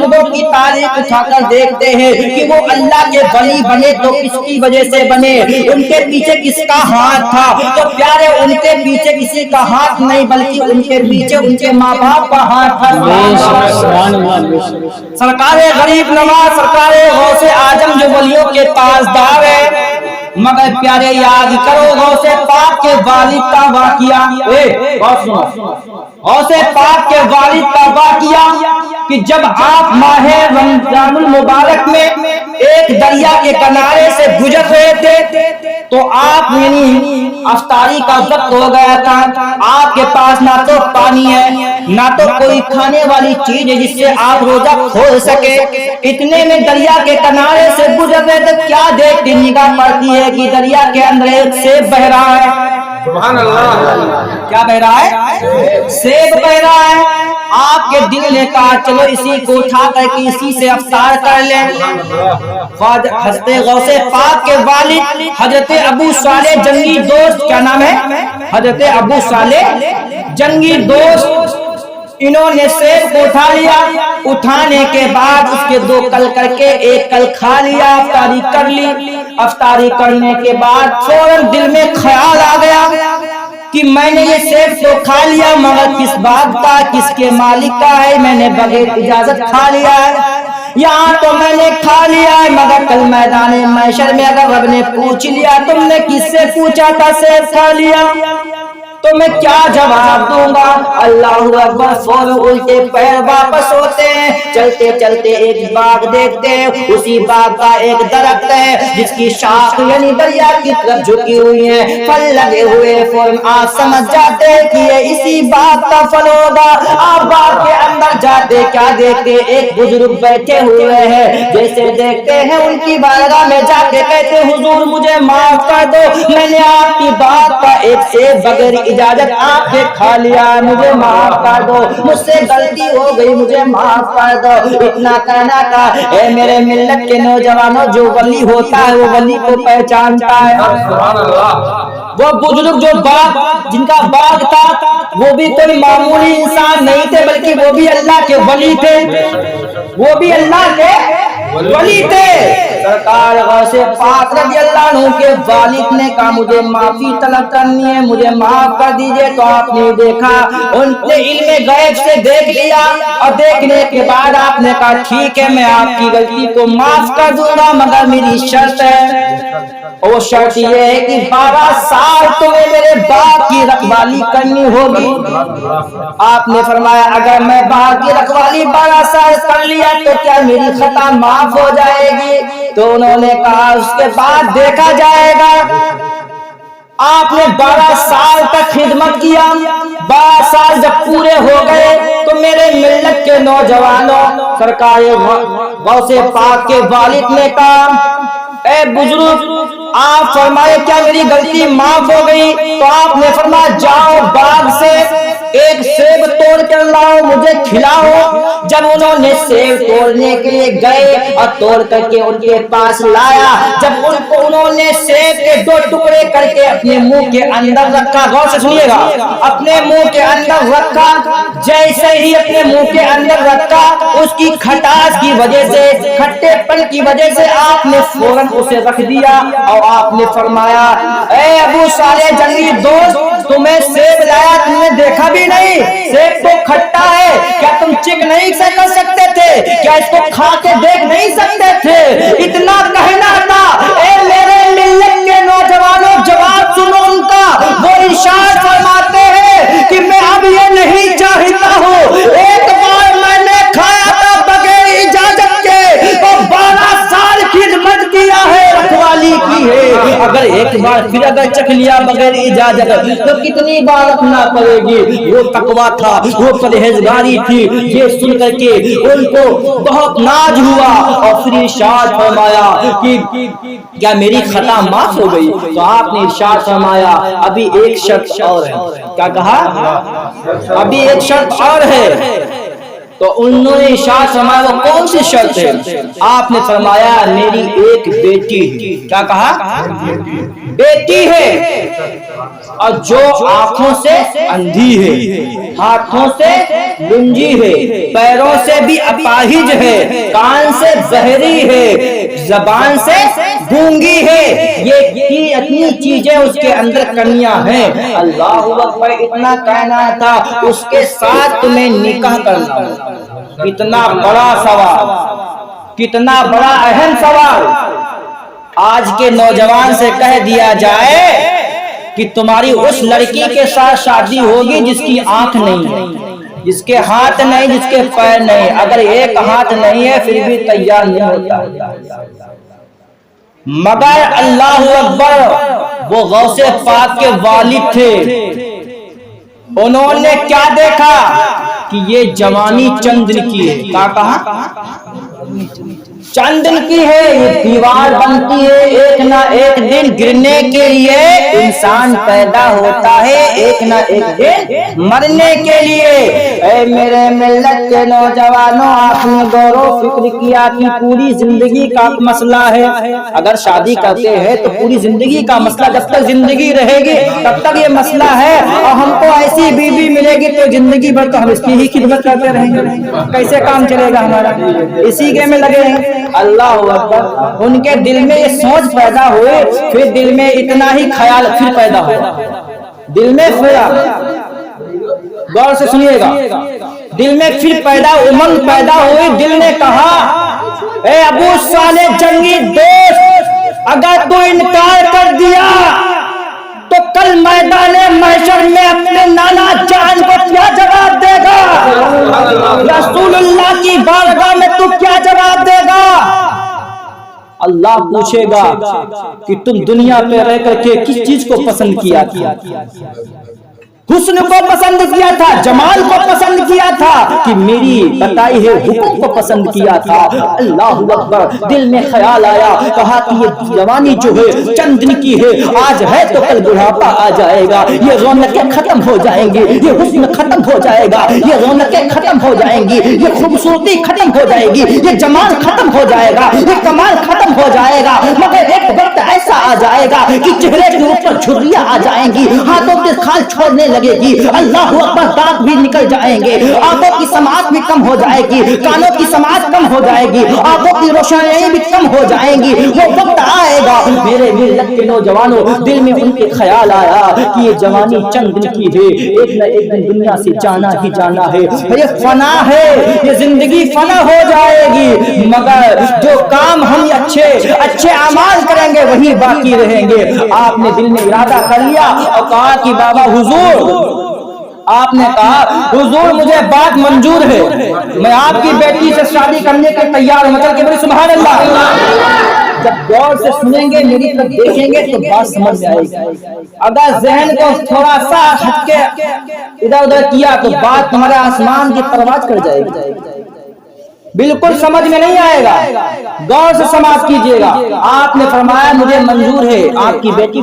बुजुर्गों की तारीख उठाकर देखते हैं कि वो अल्लाह के वली बने तो किसकी वजह से बने, उनके पीछे किसका हाथ था। तो प्यारे उनके पीछे किसी का हाथ नहीं बल्कि उनके पीछे उनके माँ बाप का हाथ था। सरकारे गरीब नवाज, सरकारे गौसे आजम जो वलियों के ताजदार है, मगर प्यारे याद करो गौसे पाक के वालिद का वाकिया, गौसे पाक के वालिद का वाकिया कि जब आप माहे रमजानुल मुबारक में एक दरिया के किनारे से गुजर रहे थे तो आप यानी अफ्तारी का वक्त हो गया था, आपके पास ना तो पानी है ना तो कोई खाने वाली चीज है जिससे आप रोजा खोल सके। इतने में दरिया के किनारे से गुजर रहे थे, क्या देखती निगाह पड़ती है कि दरिया के अंदर एक सेब बह रहा है। सुभान अल्लाह, क्या बह रहा है? सेब बह रहा है। आपके दिल ने कहा चलो इसी को उठा करके इसी से अफ्तार कर ले। हजरत गौसे पाक के वालिद हजरत अबू सालेह जंगी दोस्त, क्या नाम है? हजरत अबू सालेह जंगी दोस्त, इन्होंने सेब को उठा लिया। उठाने के बाद उसके दो कल करके एक कल खा लिया, अफ्तारी कर ली। अफ्तारी करने के बाद फौरन दिल में ख्याल आ गया कि मैंने ये सेब तो खा लिया मगर किस बात का, किसके मालिक का है, मैंने बगैर इजाजत खा लिया है। यहाँ तो मैंने खा लिया है मगर कल मैदान महशर में अगर रब ने पूछ लिया तुमने किससे पूछा था सेब खा लिया, तो मैं क्या जवाब दूंगा। अल्लाह अकबर। फौरन उल्टे पैर वापस होते हैं, चलते चलते एक बाग देखते हैं। उसी बाग का एक दरख्त है जिसकी शाख यानी दरिया की तरफ झुकी हुई है, फल लगे हुए। फौरन आप समझ जाते हैं कि ये इसी बाग का फल होगा। आप बाग के अंदर जाते क्या देखते, एक बुजुर्ग बैठे हुए हैं। जैसे देखते हैं उनकी बारगाह में जाके कहते हुजूर मुझे माफ कर दो, मैंने आपकी बात का एक सेब बगैर इजाजत आपके खा लिया, मुझे माफ कर दो, मुझसे गलती हो गई, मुझे माफ कर दो। इतना कहना था। ए मेरे मिल्लत के नौजवानों, जो वली होता है वो वली को पहचानता है। वो बुजुर्ग जो बाग जिनका बाग था वो भी कोई मामूली इंसान नहीं थे बल्कि वो भी अल्लाह के वली थे, वो भी अल्लाह के वली थे। सरकार गौसे पाक रज़ी अल्लाह अन्हु के वालिद ने कहा मुझे माफी तलब करनी है, मुझे माफ कर दीजिए। तो आपने देखा उनने इल्मे गैब से देख लिया और देखने के बाद आपने कहा ठीक है मैं आपकी गलती को माफ कर दूंगा मगर मेरी शर्त है। वो शर्त ये है कि 12 साल तुम्हें मेरे बाग की रखवाली करनी होगी। आपने फरमाया अगर मैं बाग की रखवाली 12 साल कर लिया तो क्या मेरी खता माफ हो जाएगी? तो उन्होंने कहा उसके बाद देखा जाएगा। आपने 12 साल तक खिदमत किया। 12 साल जब पूरे हो गए तो मेरे मिल्लत के नौजवानों, सरकार गौसे पाक के वालिद ने कहा ए बुजुर्ग आप फरमाए क्या मेरी गलती माफ हो गई? तो आपने फरमाया जाओ बाग से एक सेब तोड़ कर लाओ, मुझे खिलाओ। जब उन्होंने सेब तोड़ने के लिए गए और तोड़ करके उनके पास लाया, जब उनको उन्होंने सेब के 2 टुकड़े करके अपने मुंह के अंदर रखा, गौर से सुनिएगा, अपने मुंह के अंदर रखा। जैसे ही अपने मुंह के अंदर रखा उसकी खटास की वजह से, खट्टेपन की वजह से आपने फौरन उसे रख दिया और आपने फरमाया ए अबू सालेह जंगी दोस्त तुम्हें सेब लाया, तुमने देखा भी नहीं, सेब तो खट्टा है, क्या तुम चिक नहीं कर सकते थे? क्या इसको खा के देख नहीं सकते थे? इतना कहना था। ए मेरे मिल्लत के नौजवानों जवाब सुनो उनका। वो इरशाद फरमाते हैं कि मैं अब ये नहीं चाहता हूँ, एक बार मैंने खाया था बगैर इजाजत के तो 12 साल खिदमत किया है, रखवाली की है। अगर एक बार फिर अगर चख लिया बगैर इजाजत तो कितनी बार रखना पड़ेगी? वो तकवा था, वो परहेजगारी थी। ये सुन करके उनको बहुत नाज हुआ और फिर इरशाद फरमाया कि क्या मेरी खता माफ हो गई? तो आपने इरशाद फरमाया अभी एक शर्त और है। क्या कहा? अभी एक शर्त और है। تو انہوں نے ارشاد فرمایا وہ کون سی شرط ہے؟ آپ نے فرمایا میری ایک بیٹی ہے۔ کیا کہا؟ بیٹی ہے، اور جو آنکھوں سے اندھی ہے، ہاتھوں سے گنجی ہے، پیروں سے بھی اپاہج ہے، کان سے بہری ہے، زبان سے گونگی ہے، یہ اتنی چیزیں اس کے اندر کمیاں ہیں۔ اللہ اکبر، اتنا کہنا تھا اس کے ساتھ تمہیں نکاح کرنا۔ کتنا بڑا سوال، کتنا بڑا اہم سوال۔ آج کے نوجوان سے کہہ دیا جائے کہ تمہاری اس لڑکی کے ساتھ شادی ہوگی جس کی آنکھ نہیں ہے، جس کے ہاتھ نہیں، جس کے پیر نہیں، اگر ایک ہاتھ نہیں ہے پھر بھی تیار نہیں ہوتا۔ مگر اللہ اکبر، وہ غوث پاک کے والد تھے، انہوں نے کیا دیکھا کہ یہ جوانی چند دن کی ہے۔ کیا کہا؟ چند دن کی ہے، یہ دیوار بنتی ہے، ایک نہ ایک دن گرنے کے لیے انسان پیدا ہوتا ہے، ایک نہ ایک دن مرنے کے لیے۔ اے میرے ملت کے نوجوانوں، آپ نے غور و فکر کیا کہ پوری زندگی کا مسئلہ ہے۔ اگر شادی کرتے ہیں تو پوری زندگی کا مسئلہ، جب تک زندگی رہے گی تب تک یہ مسئلہ ہے، اور ہم کو ایسی بیوی ملے گی تو زندگی بھر تو ہم اس کی ہی خدمت کرتے رہیں گے، کیسے کام چلے گا ہمارا؟ اسی کے میں لگے ہیں۔ اللہ اکبر، ان کے دل میں یہ سوچ پیدا ہوئی، پھر دل میں اتنا ہی خیال پھر پیدا ہوا، دل میں غور سے سنیے گا، دل میں پھر امنگ پیدا ہوئی۔ دل نے کہا اے ابو صالح جنگی دوست، اگر تو انکار کر دیا تو کل میدان محشر میں اپنے نانا جان کو کیا جواب دے گا؟ رسول اللہ کی بارگاہ میں تو کیا جواب دے گا؟ اللہ پوچھے گا کہ تم دنیا پہ رہ کر کے کس چیز کو پسند کیا تھا؟ حسن کو پسند کیا تھا، جمال کو پسند کیا تھا، کہ میری بتائی ہے حکم کو پسند کیا تھا؟ اللہ اکبر، دل میں خیال آیا، کہا کہ یہ جوانی جو ہے چند دن کی ہے، آج ہے تو کل بڑھاپا آ جائے گا، یہ رونقیں ختم ہو جائیں گی، یہ حسن ختم ہو جائے گا، یہ رونقیں ختم ہو جائیں گی، یہ خوبصورتی ختم ہو جائے گی، یہ جمال ختم ہو جائے گا، یہ کمال ختم ہو جائے گا، مگر ایک وقت ایسا آ جائے گا کہ چہرے کے اوپر جھریاں آ جائیں گی، ہاتھوں کے کھال چھوڑنے لگے گی، اللہ اکبر، دانت بھی نکل جائیں گے، آنکھوں کی سماعت بھی کم ہو جائے گی، کانوں کی سماعت کم ہو جائے گی، آنکھوں کی روشنیاں بھی کم ہو جائیں گی۔ وہ وقت آئے گا میرے ملت کے نوجوانوں، دل میں ان کے خیال آیا کہ یہ جوانی چند دن کی ہے، ایک نہ ایک دن دنیا سے جانا ہی جانا ہے، یہ فنا ہے، یہ زندگی فنا ہو جائے گی، مگر جو کام ہم اچھے اعمال کریں گے وہی باقی رہیں گے۔ آپ نے دل میں ارادہ کر لیا اور کہا کہ بابا حضور، آپ نے کہا حضور مجھے بات منظور ہے، میں آپ کی بیٹی سے شادی کرنے کے تیار ہوں۔ مطلب کہ بڑی سبحان اللہ، جب غور سے سنیں گے، میری طرف دیکھیں گے تو بات سمجھ میں آئے گی، اگر ذہن کو تھوڑا سا ہٹ کے ادھر ادھر کیا تو بات تمہارے آسمان کی پرواز کر جائے گی، بالکل سمجھ میں نہیں آئے گا۔ غور سے سماعت کیجئے گا۔ آپ نے فرمایا مجھے منظور ہے، آپ کی بیٹی